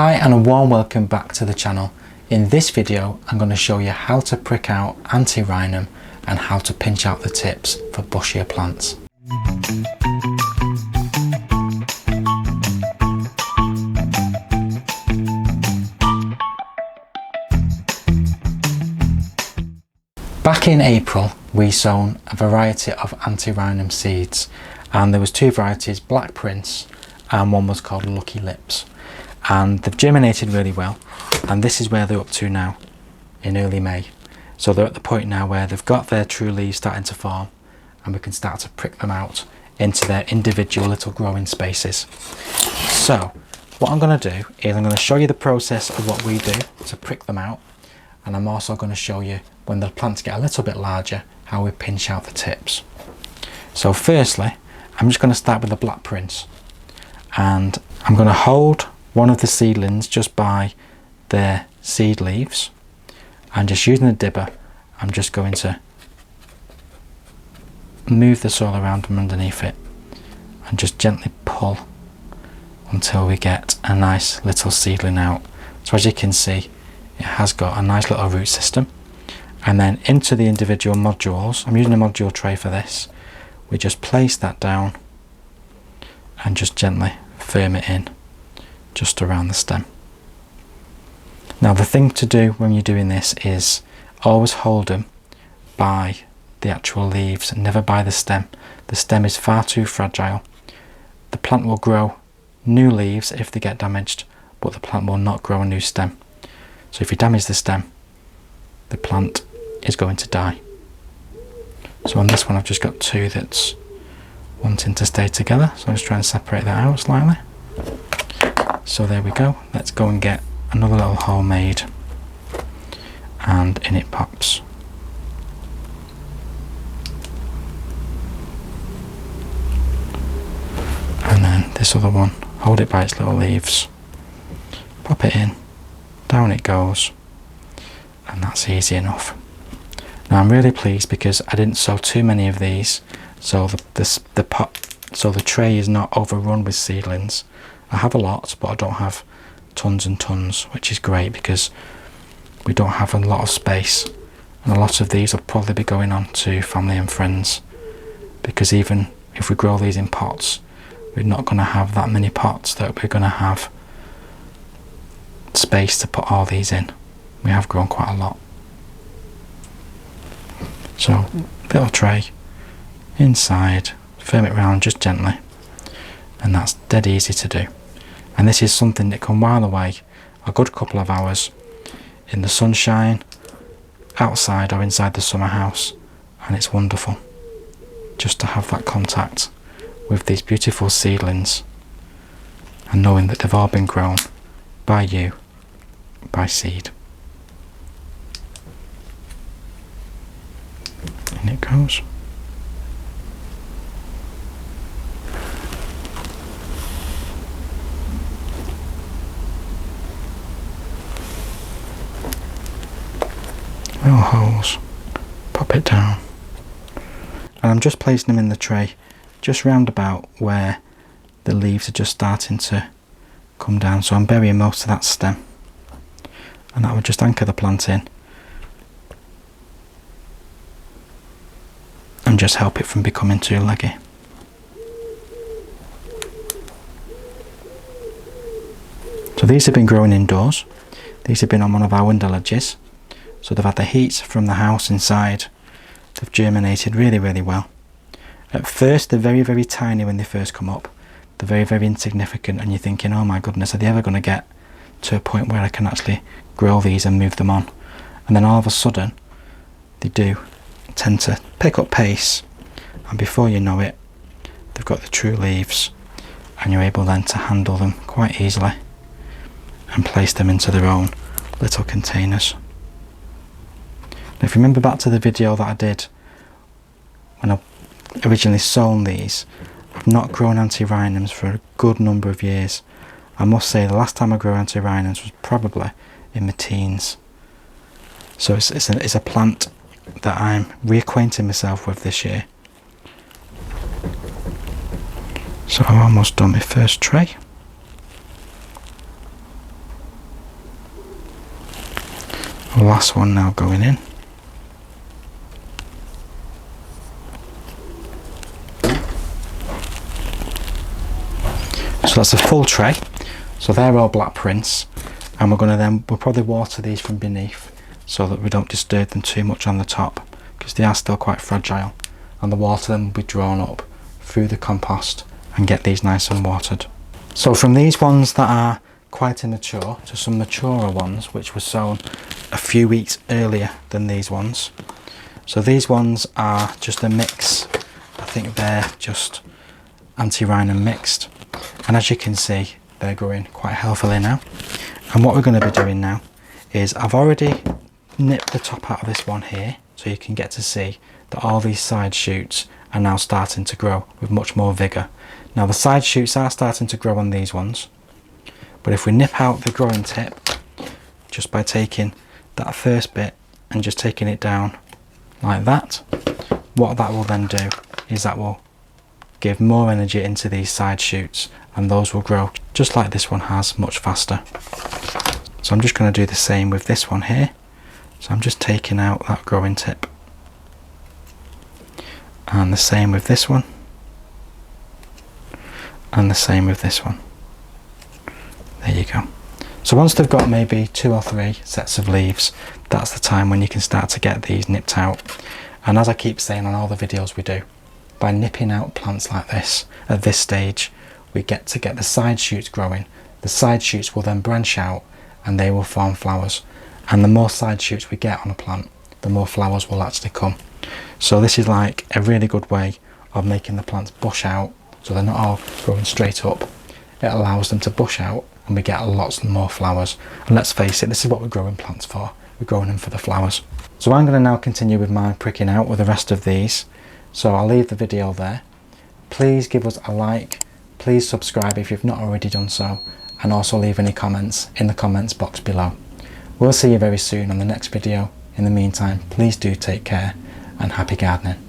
Hi and a warm welcome back to the channel. In this video I'm going to show you how to prick out Antirrhinum and how to pinch out the tips for bushier plants. Back in April we sown a variety of Antirrhinum seeds, and there was two varieties, Black Prince and one was called Lucky Lips, and they've germinated really well, and this is where they're up to now in early May. So they're at the point now where they've got their true leaves starting to form and we can start to prick them out into their individual little growing spaces. So what I'm going to do is I'm going to show you the process of what we do to prick them out, and I'm also going to show you when the plants get a little bit larger how we pinch out the tips. So firstly I'm just going to start with the Black Prince, and I'm going to hold one of the seedlings just by their seed leaves, and just using a dibber I'm just going to move the soil around them underneath it and just gently pull until we get a nice little seedling out. So as you can see, it has got a nice little root system, and then into the individual modules, I'm using a module tray for this, we just place that down and just gently firm it in just around the stem. Now the thing to do when you're doing this is always hold them by the actual leaves, never by the stem. The stem is far too fragile. The plant will grow new leaves if they get damaged, but the plant will not grow a new stem. So if you damage the stem, the plant is going to die. So on this one I've just got two that's wanting to stay together, so I'm just trying to separate that out slightly. So there we go. Let's go and get another little hole made, and in it pops. And then this other one, hold it by its little leaves, pop it in, down it goes, and that's easy enough. Now I'm really pleased because I didn't sow too many of these, so the tray is not overrun with seedlings. I have a lot, but I don't have tons and tons, which is great because we don't have a lot of space, and a lot of these will probably be going on to family and friends, because even if we grow these in pots, we're not going to have that many pots that we're going to have space to put all these in. We have grown quite a lot. So little tray inside, firm it round just gently, and that's dead easy to do. And this is something that can while away a good couple of hours in the sunshine, outside or inside the summer house, and it's wonderful just to have that contact with these beautiful seedlings and knowing that they've all been grown by you, by seed. In it goes. Little holes, pop it down, and I'm just placing them in the tray just round about where the leaves are just starting to come down, so I'm burying most of that stem, and that would just anchor the plant in and just help it from becoming too leggy. So these have been growing indoors. These have been on one of our window ledges. So they've had the heat from the house inside. They've germinated really, really well. At first they're very, very tiny when they first come up. They're very, very insignificant, and you're thinking, oh my goodness, are they ever going to get to a point where I can actually grow these and move them on? And then all of a sudden they do tend to pick up pace, and before you know it they've got the true leaves, and you're able then to handle them quite easily and place them into their own little containers. Now, if you remember back to the video that I did when I originally sown these, I've not grown Antirrhinums for a good number of years. I must say the last time I grew Antirrhinums was probably in my teens. So it's a plant that I'm reacquainting myself with this year. So I've almost done my first tray. The last one now going in. So that's a full tray. So they're all black prints, and we'll probably water these from beneath so that we don't disturb them too much on the top, because they are still quite fragile, and the water then will be drawn up through the compost and get these nice and watered. So from these ones that are quite immature to some maturer ones which were sown a few weeks earlier than these ones. So these ones are just a mix. I think they're just Antirrhinum mixed, and as you can see they're growing quite healthily now. And what we're going to be doing now is, I've already nipped the top out of this one here, so you can get to see that all these side shoots are now starting to grow with much more vigour. Now the side shoots are starting to grow on these ones, but if we nip out the growing tip just by taking that first bit and just taking it down like that, what that will then do is that will give more energy into these side shoots, and those will grow just like this one has, much faster. So I'm just going to do the same with this one here. So I'm just taking out that growing tip, and the same with this one, and the same with this one. There you go. So once they've got maybe 2 or 3 sets of leaves, that's the time when you can start to get these nipped out. And as I keep saying on all the videos we do, by nipping out plants like this at this stage, we get the side shoots growing. The side shoots will then branch out and they will form flowers, and the more side shoots we get on a plant, the more flowers will actually come. So this is like a really good way of making the plants bush out, so they're not all growing straight up. It allows them to bush out and we get lots more flowers. And let's face it, this is what we're growing plants for. We're growing them for the flowers. So I'm going to now continue with my pricking out with the rest of these. So I'll leave the video there. Please give us a like, please subscribe if you've not already done so, and also leave any comments in the comments box below. We'll see you very soon on the next video. In the meantime, please do take care, and happy gardening.